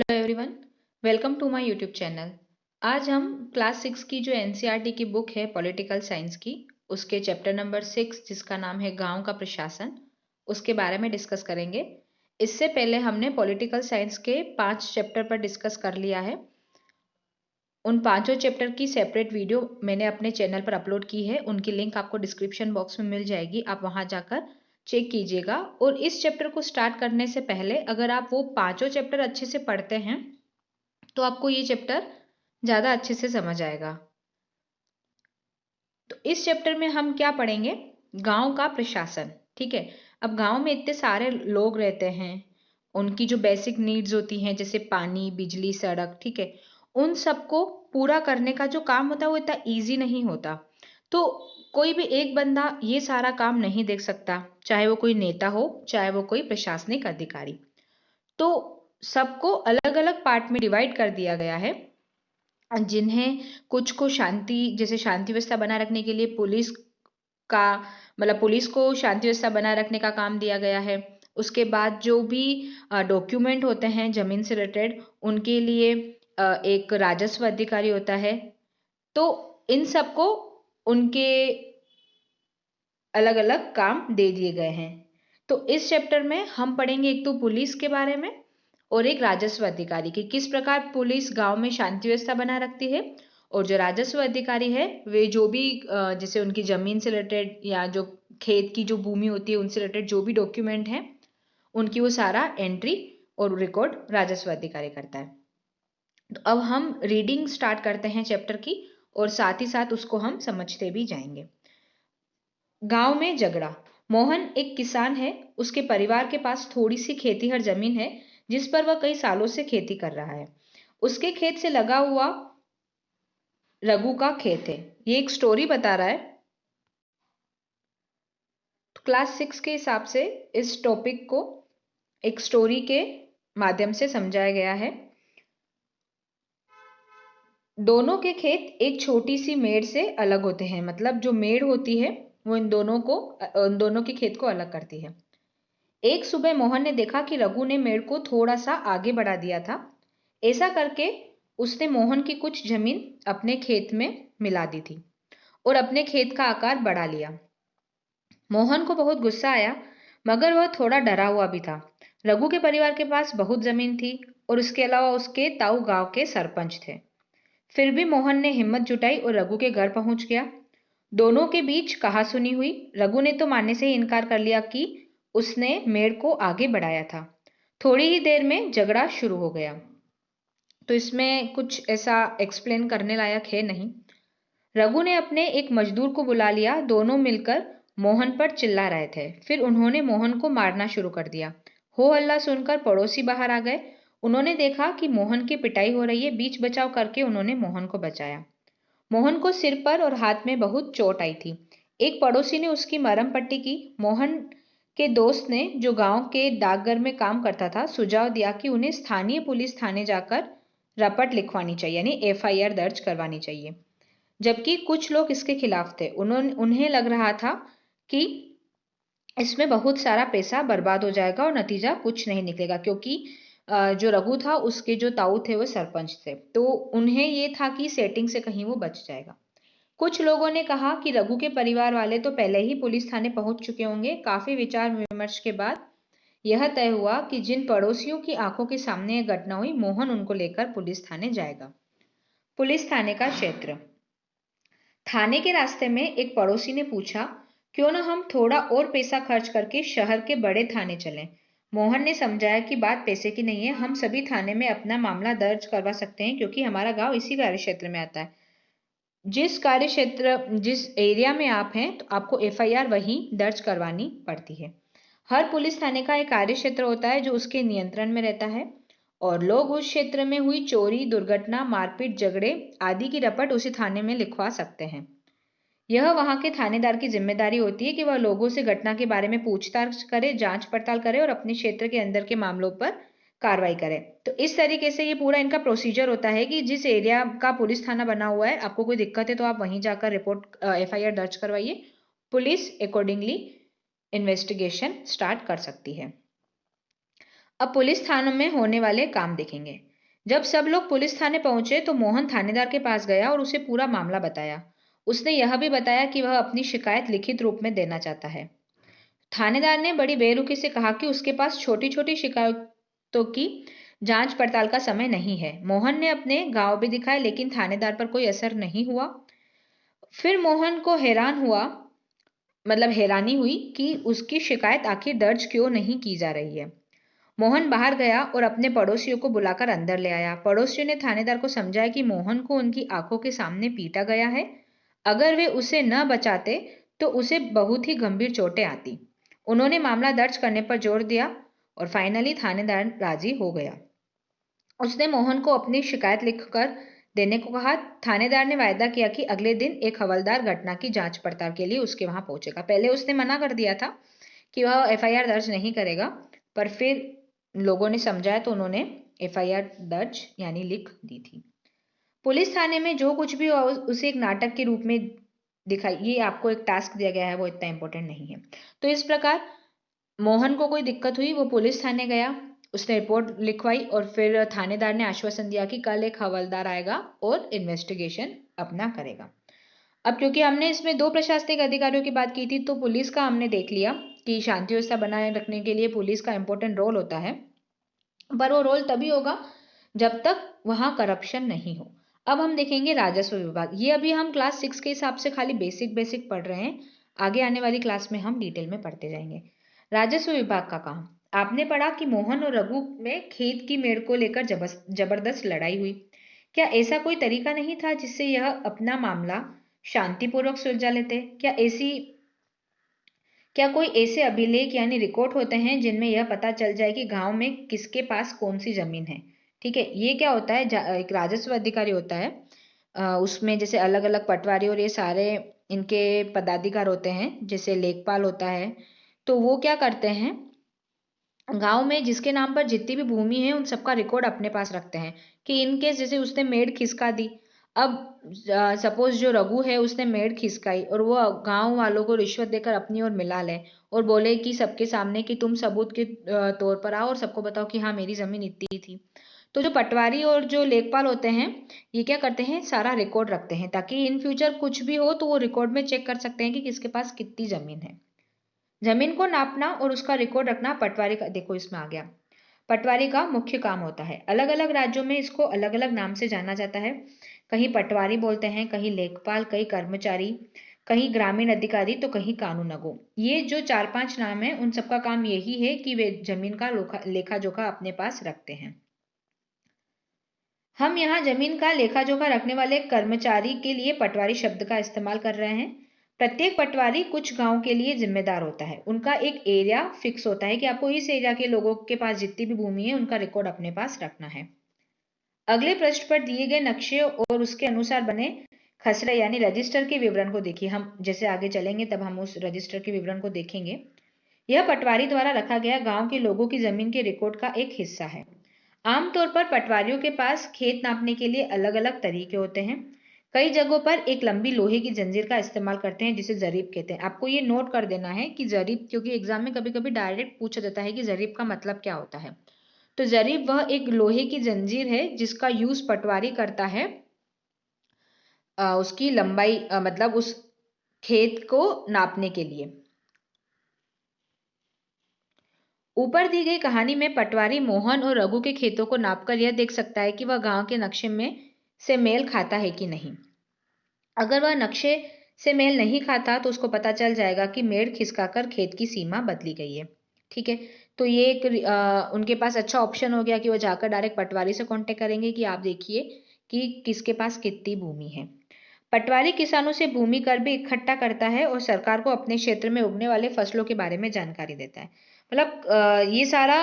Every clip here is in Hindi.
Everyone, welcome to my YouTube channel. आज हम क्लास 6 की जो एनसीईआरटी की बुक है पॉलिटिकल साइंस की, उसके चैप्टर नंबर 6 जिसका नाम है गांव का प्रशासन, उसके बारे में डिस्कस करेंगे। इससे पहले हमने पॉलिटिकल साइंस के 5 चैप्टर पर डिस्कस कर लिया है। उन पांचों चैप्टर की सेपरेट वीडियो मैंने अपने चैनल पर अपलोड की है, उनकी लिंक आपको डिस्क्रिप्शन बॉक्स में मिल जाएगी, आप वहां जाकर चेक कीजिएगा। और इस चैप्टर को स्टार्ट करने से पहले अगर आप वो पांचों चैप्टर अच्छे से पढ़ते हैं तो आपको ये चैप्टर ज़्यादा अच्छे से समझ आएगा। तो इस चैप्टर में हम क्या पढ़ेंगे? गांव का प्रशासन। ठीक है। अब गांव में इतने सारे लोग रहते हैं, उनकी जो बेसिक नीड्स होती हैं जैसे पानी, बिजली, सड़क, ठीक है, उन सबको पूरा करने का जो काम होता है वो इतना ईजी नहीं होता। तो कोई भी एक बंदा ये सारा काम नहीं देख सकता, चाहे वो कोई नेता हो, चाहे वो कोई प्रशासनिक अधिकारी। तो सबको अलग अलग पार्ट में डिवाइड कर दिया गया है, जिन्हें कुछ को शांति, जैसे शांति व्यवस्था बनाए रखने के लिए पुलिस का, मतलब पुलिस को शांति व्यवस्था बनाए रखने का काम दिया गया है। उसके बाद जो भी डॉक्यूमेंट होते हैं जमीन से रिलेटेड, उनके लिए एक राजस्व अधिकारी होता है। तो इन सबको उनके अलग अलग काम दे दिए गए हैं। तो इस चैप्टर में हम पढ़ेंगे एक तो पुलिस के बारे में और एक राजस्व अधिकारी की, किस प्रकार पुलिस गांव में शांति व्यवस्था बनाए रखती है, और जो राजस्व अधिकारी है वे जो भी जैसे उनकी जमीन से रिलेटेड या जो खेत की जो भूमि होती है उनसे रिलेटेड जो भी डॉक्यूमेंट है उनकी वो सारा एंट्री और रिकॉर्ड राजस्व अधिकारी करता है। तो अब हम रीडिंग स्टार्ट करते हैं चैप्टर की, और साथ ही साथ उसको हम समझते भी जाएंगे। गांव में झगड़ा। मोहन एक किसान है, उसके परिवार के पास थोड़ी सी खेतीहर जमीन है जिस पर वह कई सालों से खेती कर रहा है। उसके खेत से लगा हुआ रघु का खेत है। ये एक स्टोरी बता रहा है। तो क्लास 6 के हिसाब से इस टॉपिक को एक स्टोरी के माध्यम से समझाया गया है। दोनों के खेत एक छोटी सी मेड़ से अलग होते हैं, मतलब जो मेड़ होती है वो इन दोनों के खेत को अलग करती है। एक सुबह मोहन ने देखा कि रघु ने मेड़ को थोड़ा सा आगे बढ़ा दिया था। ऐसा करके उसने मोहन की कुछ जमीन अपने खेत में मिला दी थी और अपने खेत का आकार बढ़ा लिया। मोहन को बहुत गुस्सा आया, मगर वह थोड़ा डरा हुआ भी था। रघु के परिवार के पास बहुत जमीन थी और उसके अलावा उसके ताऊ गांव के सरपंच थे। फिर भी मोहन ने हिम्मत जुटाई और रघु के घर पहुंच गया। दोनों के बीच कहासुनी हुई। रघु ने तो मानने से ही इनकार कर लिया कि उसने मेड़ को आगे बढ़ाया था। थोड़ी ही देर में झगड़ा शुरू हो गया। तो इसमें कुछ ऐसा एक्सप्लेन करने लायक है नहीं। रघु ने अपने एक मजदूर को बुला लिया। दोनों मिलकर मोहन पर चिल्ला रहे थे। फिर उन्होंने मोहन को मारना शुरू कर दिया। हो हल्ला सुनकर पड़ोसी बाहर आ गए। उन्होंने देखा कि मोहन की पिटाई हो रही है। बीच बचाव करके उन्होंने मोहन को बचाया। मोहन को सिर पर और हाथ में बहुत चोट आई थी। एक पड़ोसी ने उसकी मरहम पट्टी की। मोहन के दोस्त ने, जो गांव के डाकघर में काम करता था, सुझाव दिया कि उन्हें स्थानीय पुलिस थाने जाकर रपट लिखवानी चाहिए, यानी एफआईआर दर्ज करवानी चाहिए। जबकि कुछ लोग इसके खिलाफ थे। उन्हें लग रहा था कि इसमें बहुत सारा पैसा बर्बाद हो जाएगा और नतीजा कुछ नहीं निकलेगा, क्योंकि जो रघु था उसके जो ताऊ थे वो सरपंच थे, तो उन्हें ये था कि सेटिंग से कहीं वो बच जाएगा। कुछ लोगों ने कहा कि रघु के परिवार वाले तो पहले ही पुलिस थाने पहुंच चुके होंगे। काफी विचार विमर्श के बाद यह तय हुआ कि जिन पड़ोसियों की आंखों के सामने यह घटना हुई, मोहन उनको लेकर पुलिस थाने जाएगा। पुलिस थाने का क्षेत्र। थाने के रास्ते में एक पड़ोसी ने पूछा, क्यों न हम थोड़ा और पैसा खर्च करके शहर के बड़े थाने चलें। मोहन ने समझाया कि बात पैसे की नहीं है, हम सभी थाने में अपना मामला दर्ज करवा सकते हैं क्योंकि हमारा गांव इसी कार्य क्षेत्र में आता है। जिस एरिया में आप हैं तो आपको एफआईआर वहीं दर्ज करवानी पड़ती है। हर पुलिस थाने का एक कार्य क्षेत्र होता है जो उसके नियंत्रण में रहता है, और लोग उस क्षेत्र में हुई चोरी, दुर्घटना, मारपीट, झगड़े आदि की रपट उसी थाने में लिखवा सकते हैं। यह वहां के थानेदार की जिम्मेदारी होती है कि वह लोगों से घटना के बारे में पूछताछ करे, जांच पड़ताल करे और अपने क्षेत्र के अंदर के मामलों पर कार्रवाई करे। तो इस तरीके से ये पूरा इनका प्रोसीजर होता है कि जिस एरिया का पुलिस थाना बना हुआ है, आपको कोई दिक्कत है तो आप वहीं जाकर रिपोर्ट, एफआईआर दर्ज करवाइए। पुलिस अकॉर्डिंगली इन्वेस्टिगेशन स्टार्ट कर सकती है। अब पुलिस थानों में होने वाले काम देखेंगे। जब सब लोग पुलिस थाने पहुंचे तो मोहन थानेदार के पास गया और उसे पूरा मामला बताया। उसने यह भी बताया कि वह अपनी शिकायत लिखित रूप में देना चाहता है। थानेदार ने बड़ी बेरुखी से कहा कि उसके पास छोटी छोटी शिकायतों की जांच पड़ताल का समय नहीं है। मोहन ने अपने गांव भी दिखाए लेकिन थानेदार पर कोई असर नहीं हुआ। फिर मोहन को हैरानी हुई कि उसकी शिकायत आखिर दर्ज क्यों नहीं की जा रही है। मोहन बाहर गया और अपने पड़ोसियों को बुलाकर अंदर ले आया। पड़ोसियों ने थानेदार को समझाया कि मोहन को उनकी आंखों के सामने पीटा गया है। अगर वे उसे न बचाते तो उसे बहुत ही गंभीर चोटें आती। उन्होंने मामला दर्ज करने पर जोर दिया और फाइनली थानेदार राजी हो गया। उसने मोहन को अपनी शिकायत लिखकर देने को कहा। थानेदार ने वायदा किया कि अगले दिन एक हवलदार घटना की जांच पड़ताल के लिए उसके वहां पहुंचेगा। पहले उसने मना कर दिया था कि वह एफआईआर दर्ज नहीं करेगा, पर फिर लोगों ने समझाया तो उन्होंने एफआईआर दर्ज यानी लिख दी थी। पुलिस थाने में जो कुछ भी हुआ उसे एक नाटक के रूप में दिखाई। ये आपको एक टास्क दिया गया है, वो इतना इंपॉर्टेंट नहीं है। तो इस प्रकार मोहन को कोई दिक्कत हुई, वो पुलिस थाने गया, उसने रिपोर्ट लिखवाई और फिर थानेदार ने आश्वासन दिया कि कल एक हवलदार आएगा और इन्वेस्टिगेशन अपना करेगा। अब क्योंकि हमने इसमें दो प्रशासनिक अधिकारियों की बात की थी तो पुलिस का हमने देख लिया कि शांति व्यवस्था बनाए रखने के लिए पुलिस का इंपॉर्टेंट रोल होता है, पर वो रोल तभी होगा जब तक वहां करप्शन नहीं हो। अब हम देखेंगे राजस्व विभाग। ये अभी हम क्लास 6 के हिसाब से खाली बेसिक बेसिक पढ़ रहे हैं, आगे आने वाली क्लास में हम डिटेल में पढ़ते जाएंगे। राजस्व विभाग का काम, आपने पढ़ा कि मोहन और रघु में खेत की मेड़ को लेकर जबरदस्त लड़ाई हुई। क्या ऐसा कोई तरीका नहीं था जिससे यह अपना मामला शांतिपूर्वक सुलझा लेते? क्या कोई ऐसे अभिलेख यानी रिकॉर्ड होते हैं जिनमें यह पता चल जाए कि गांव में किसके पास कौन सी जमीन है? ठीक है, ये क्या होता है, एक राजस्व अधिकारी होता है, उसमें जैसे अलग अलग पटवारी और ये सारे इनके पदाधिकार होते हैं, जैसे लेखपाल होता है। तो वो क्या करते हैं, गांव में जिसके नाम पर जितनी भी भूमि है उन सबका रिकॉर्ड अपने पास रखते हैं कि इन केस जैसे उसने मेड़ खिसका दी। अब सपोज जो रघु है उसने मेड़ खिसकाई और वो गांव वालों को रिश्वत देकर अपनी ओर मिला ले और बोले कि सबके सामने कि तुम सबूत के तौर पर आओ और सबको बताओ कि हाँ मेरी जमीन इतनी थी। तो जो पटवारी और जो लेखपाल होते हैं ये क्या करते हैं, सारा रिकॉर्ड रखते हैं ताकि इन फ्यूचर कुछ भी हो तो वो रिकॉर्ड में चेक कर सकते हैं कि किसके पास कितनी जमीन है। जमीन को नापना और उसका रिकॉर्ड रखना पटवारी का, देखो इसमें आ गया, पटवारी का मुख्य काम होता है। अलग अलग राज्यों में इसको अलग अलग नाम से जाना जाता है। कहीं पटवारी बोलते हैं, कहीं लेखपाल, कहीं कर्मचारी, कहीं ग्रामीण अधिकारी, तो कहीं कानूनगो। ये जो 4-5 नाम है उन सबका काम यही है कि वे जमीन का लेखा जोखा अपने पास रखते हैं। हम यहाँ जमीन का लेखा जोखा रखने वाले कर्मचारी के लिए पटवारी शब्द का इस्तेमाल कर रहे हैं। प्रत्येक पटवारी कुछ गांव के लिए जिम्मेदार होता है। उनका एक एरिया फिक्स होता है कि आपको इस एरिया के लोगों के पास जितनी भी भूमि है उनका रिकॉर्ड अपने पास रखना है। अगले पृष्ठ पर दिए गए नक्शे और उसके अनुसार बने खसरे यानी रजिस्टर के विवरण को देखिए। हम जैसे आगे चलेंगे तब हम उस रजिस्टर के विवरण को देखेंगे। यह पटवारी द्वारा रखा गया गांव के लोगों की जमीन के रिकॉर्ड का एक हिस्सा है। आमतौर पर पटवारियों के पास खेत नापने के लिए अलग अलग तरीके होते हैं। कई जगहों पर एक लंबी लोहे की जंजीर का इस्तेमाल करते हैं जिसे जरीब कहते हैं। आपको ये नोट कर देना है कि जरीब, क्योंकि एग्जाम में कभी कभी डायरेक्ट पूछा जाता है कि जरीब का मतलब क्या होता है। तो जरीब वह एक लोहे की जंजीर है जिसका यूज पटवारी करता है उसकी लंबाई मतलब उस खेत को नापने के लिए। ऊपर दी गई कहानी में पटवारी मोहन और रघु के खेतों को नापकर यह देख सकता है कि वह गांव के नक्शे में से मेल खाता है कि नहीं। अगर वह नक्शे से मेल नहीं खाता तो उसको पता चल जाएगा कि मेड़ खिसकाकर खेत की सीमा बदली गई है। ठीक है, तो ये एक उनके पास अच्छा ऑप्शन हो गया कि वो जाकर डायरेक्ट पटवारी से कांटेक्ट करेंगे कि आप देखिए कि किसके पास कितनी भूमि है। पटवारी किसानों से भूमि कर भी इकट्ठा करता है और सरकार को अपने क्षेत्र में उगने वाले फसलों के बारे में जानकारी देता है। मतलब ये सारा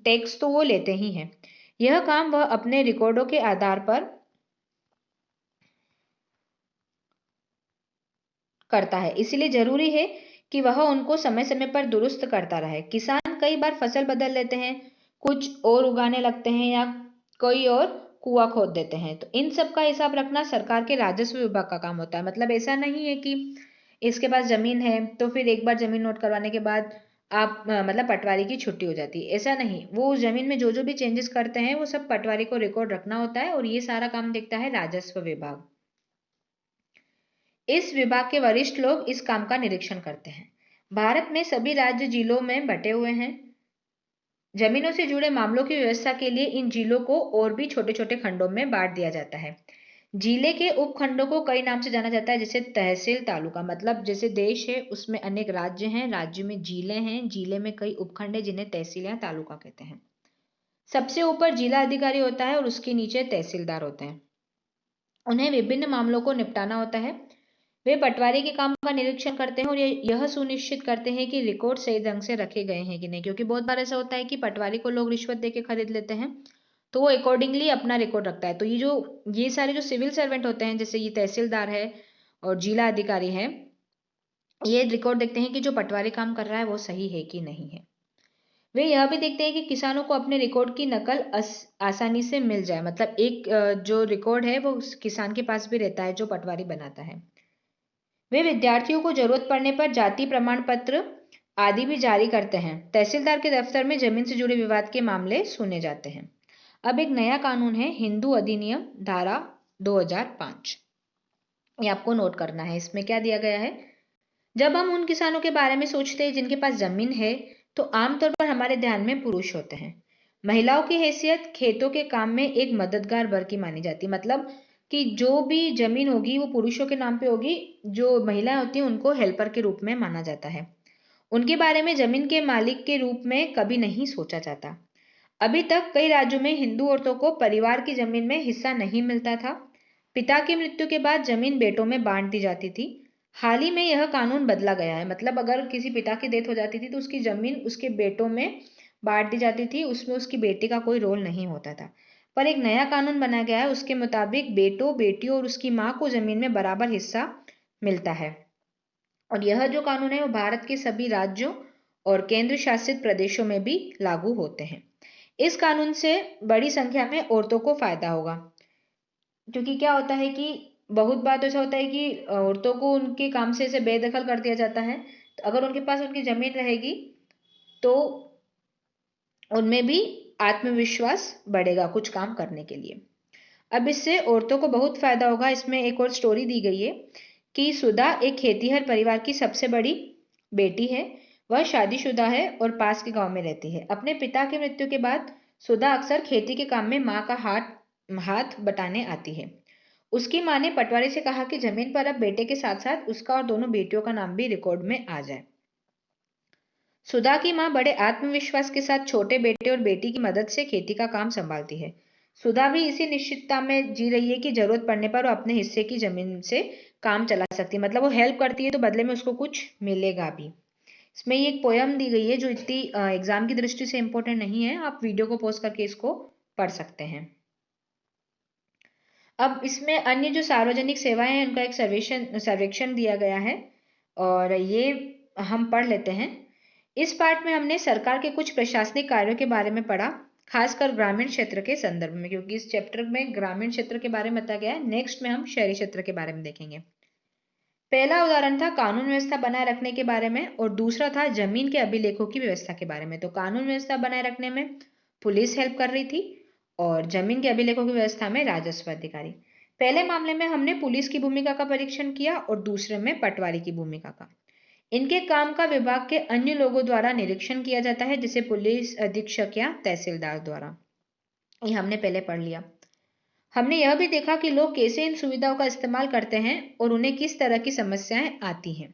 टैक्स तो वो लेते ही हैं। यह काम वह अपने रिकॉर्डों के आधार पर करता है, इसलिए जरूरी है कि वह उनको समय समय पर दुरुस्त करता रहे। किसान कई बार फसल बदल लेते हैं, कुछ और उगाने लगते हैं या कोई और कुआं खोद देते हैं। तो इन सब का हिसाब रखना सरकार के राजस्व विभाग का काम होता है। मतलब ऐसा नहीं है कि इसके पास जमीन है तो फिर एक बार जमीन नोट करवाने के बाद मतलब पटवारी की छुट्टी हो जाती है। ऐसा नहीं, वो उस जमीन में जो जो भी चेंजेस करते हैं वो सब पटवारी को रिकॉर्ड रखना होता है, और ये सारा काम देखता है राजस्व विभाग। इस विभाग के वरिष्ठ लोग इस काम का निरीक्षण करते हैं। भारत में सभी राज्य जिलों में बटे हुए हैं। जमीनों से जुड़े मामलों की व्यवस्था के लिए इन जिलों को और भी छोटे छोटे खंडों में बांट दिया जाता है। जिले के उपखंडों को कई नाम से जाना जाता है, जैसे तहसील, तालुका। मतलब जैसे देश है उसमें अनेक राज्य हैं, राज्य में जिले हैं, जिले में कई उपखंड है जिन्हें तहसील या तालुका कहते हैं। सबसे ऊपर जिला अधिकारी होता है और उसके नीचे तहसीलदार होते हैं। उन्हें विभिन्न मामलों को निपटाना होता है। वे पटवारी के काम का निरीक्षण करते हैं और यह सुनिश्चित करते हैं कि रिकॉर्ड सही ढंग से रखे गए हैं कि नहीं, क्योंकि बहुत बार ऐसा होता है कि पटवारी को लोग रिश्वत देके खरीद लेते हैं, तो वो अकॉर्डिंगली अपना रिकॉर्ड रखता है। तो ये सारे जो सिविल सर्वेंट होते हैं, जैसे ये तहसीलदार है और जिला अधिकारी है, ये रिकॉर्ड देखते हैं कि जो पटवारी काम कर रहा है वो सही है कि नहीं है। वे यह भी देखते हैं कि किसानों को अपने रिकॉर्ड की नकल आसानी से मिल जाए। मतलब एक जो रिकॉर्ड है वो उस किसान के पास भी रहता है जो पटवारी बनाता है। वे विद्यार्थियों को जरूरत पड़ने पर जाति प्रमाण पत्र आदि भी जारी करते हैं। तहसीलदार के दफ्तर में जमीन से जुड़े विवाद के मामले सुने जाते हैं। अब एक नया कानून है, हिंदू अधिनियम धारा 2005। ये आपको नोट करना है। इसमें क्या दिया गया है? जब हम उन किसानों के बारे में सोचते हैं जिनके पास जमीन है, तो आमतौर पर हमारे ध्यान में पुरुष होते हैं। महिलाओं की हैसियत खेतों के काम में एक मददगार वर्ग की मानी जाती है। मतलब कि जो भी जमीन होगी वो पुरुषों के नाम पे होगी, जो महिलाएं होती हैं उनको हेल्पर के रूप में माना जाता है। उनके बारे में जमीन के मालिक के रूप में कभी नहीं सोचा जाता। अभी तक कई राज्यों में हिंदू औरतों को परिवार की जमीन में हिस्सा नहीं मिलता था। पिता की मृत्यु के बाद जमीन बेटों में बांट दी जाती थी। हाल ही में यह कानून बदला गया है। मतलब अगर किसी पिता की डेथ हो जाती थी तो उसकी जमीन उसके बेटों में बांट दी जाती थी, उसमें उसकी बेटी का कोई रोल नहीं होता था। पर एक नया कानून बनाया गया है, उसके मुताबिक बेटों, बेटियों और उसकी माँ को जमीन में बराबर हिस्सा मिलता है। और यह जो कानून है वो भारत के सभी राज्यों और केंद्र शासित प्रदेशों में भी लागू होते हैं। इस कानून से बड़ी संख्या में औरतों को फायदा होगा, क्योंकि क्या होता है कि बहुत बार तो ऐसा होता है कि औरतों को उनके काम से ऐसे बेदखल कर दिया जाता है। तो अगर उनके पास उनकी जमीन रहेगी तो उनमें भी आत्मविश्वास बढ़ेगा कुछ काम करने के लिए। अब इससे औरतों को बहुत फायदा होगा। इसमें एक और स्टोरी दी गई है कि सुधा एक खेतीहर परिवार की सबसे बड़ी बेटी है। वह शादीशुदा है और पास के गांव में रहती है। अपने पिता की मृत्यु के बाद सुधा अक्सर खेती के काम में माँ का हाथ बटाने आती है। उसकी माँ ने पटवारी से कहा कि जमीन पर अब बेटे के साथ साथ उसका और दोनों बेटियों का नाम भी रिकॉर्ड में आ जाए। सुधा की माँ बड़े आत्मविश्वास के साथ छोटे बेटे और बेटी की मदद से खेती का काम संभालती है। सुधा भी इसी निश्चितता में जी रही है कि जरूरत पड़ने पर वो अपने हिस्से की जमीन से काम चला सकती है। मतलब वो हेल्प करती है तो बदले में उसको कुछ मिलेगा भी। इसमें ये एक पोयम दी गई है जो इतनी एग्जाम की दृष्टि से इंपॉर्टेंट नहीं है। आप वीडियो को पॉज करके इसको पढ़ सकते हैं। अब इसमें अन्य जो सार्वजनिक सेवाएं हैं उनका एक सर्वेक्षण दिया गया है और ये हम पढ़ लेते हैं। इस पार्ट में हमने सरकार के कुछ प्रशासनिक कार्यों के बारे में पढ़ा, खासकर ग्रामीण क्षेत्र के संदर्भ में, क्योंकि इस चैप्टर में ग्रामीण क्षेत्र के बारे में बताया गया है। नेक्स्ट में हम शहरी क्षेत्र के बारे में देखेंगे। पहला उदाहरण था कानून व्यवस्था बनाए रखने के बारे में और दूसरा था जमीन के अभिलेखों की व्यवस्था के बारे में। तो कानून व्यवस्था बनाए रखने में पुलिस हेल्प कर रही थी और जमीन के अभिलेखों की व्यवस्था में राजस्व अधिकारी। पहले मामले में हमने पुलिस की भूमिका का परीक्षण किया और दूसरे में पटवारी की भूमिका का। इनके काम का विभाग के अन्य लोगों द्वारा निरीक्षण किया जाता है, जैसे पुलिस अधीक्षक या तहसीलदार द्वारा। ये हमने पहले पढ़ लिया। हमने यह भी देखा कि लोग कैसे इन सुविधाओं का इस्तेमाल करते हैं और उन्हें किस तरह की समस्याएं आती हैं।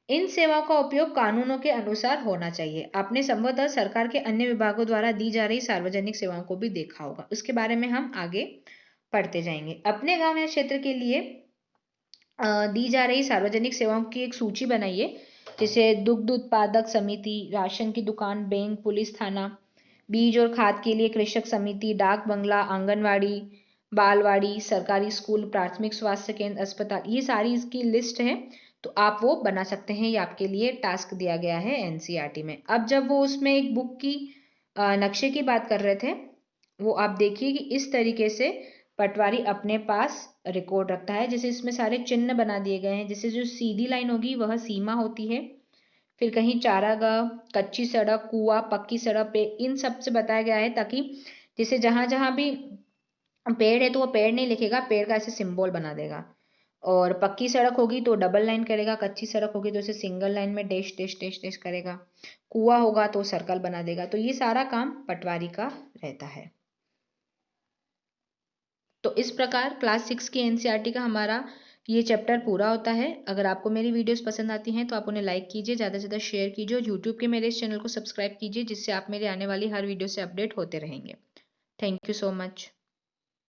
इन सेवाओं का उपयोग कानूनों के अनुसार होना चाहिए। आपने संभवतः सरकार के अन्य विभागों द्वारा दी जा रही सार्वजनिक सेवाओं को भी देखा होगा, उसके बारे में हम आगे पढ़ते जाएंगे। अपने गांव या क्षेत्र के लिए दी जा रही सार्वजनिक सेवाओं की एक सूची बनाइए, जैसे दुग्ध उत्पादक समिति, राशन की दुकान, बैंक, पुलिस थाना, बीज और खाद के लिए कृषक समिति, डाक बंगला, आंगनवाड़ी, बालवाड़ी, सरकारी स्कूल, प्राथमिक स्वास्थ्य केंद्र, अस्पताल। ये सारी इसकी लिस्ट है, तो आप वो बना सकते हैं। ये आपके लिए टास्क दिया गया है एनसीईआरटी में। अब जब वो उसमें एक बुक की नक्शे की बात कर रहे थे, वो आप देखिए कि इस तरीके से पटवारी अपने पास रिकॉर्ड रखता है। जैसे इसमें सारे चिन्ह बना दिए गए हैं। जैसे जो सीधी लाइन होगी वह सीमा होती है, फिर कहीं चारागाह, कच्ची सड़क, कुआं, पक्की सड़क पे इन सब से बताया गया है, ताकि जैसे जहां जहां भी पेड़ है तो वो पेड़ नहीं लिखेगा, पेड़ का ऐसे सिंबल बना देगा। और पक्की सड़क होगी तो डबल लाइन करेगा, कच्ची सड़क होगी तो इसे सिंगल लाइन में डैश डैश डैश डैश करेगा, कुआं होगा तो सर्कल बना देगा। तो ये सारा काम पटवारी का रहता है। तो इस प्रकार क्लास 6 की एनसीईआरटी का हमारा ये चैप्टर पूरा होता है। अगर आपको मेरी वीडियोस पसंद आती हैं तो आप उन्हें लाइक कीजिए, ज़्यादा से ज़्यादा शेयर कीजिए और यूट्यूब के मेरे इस चैनल को सब्सक्राइब कीजिए, जिससे आप मेरे आने वाली हर वीडियो से अपडेट होते रहेंगे। Thank you so much.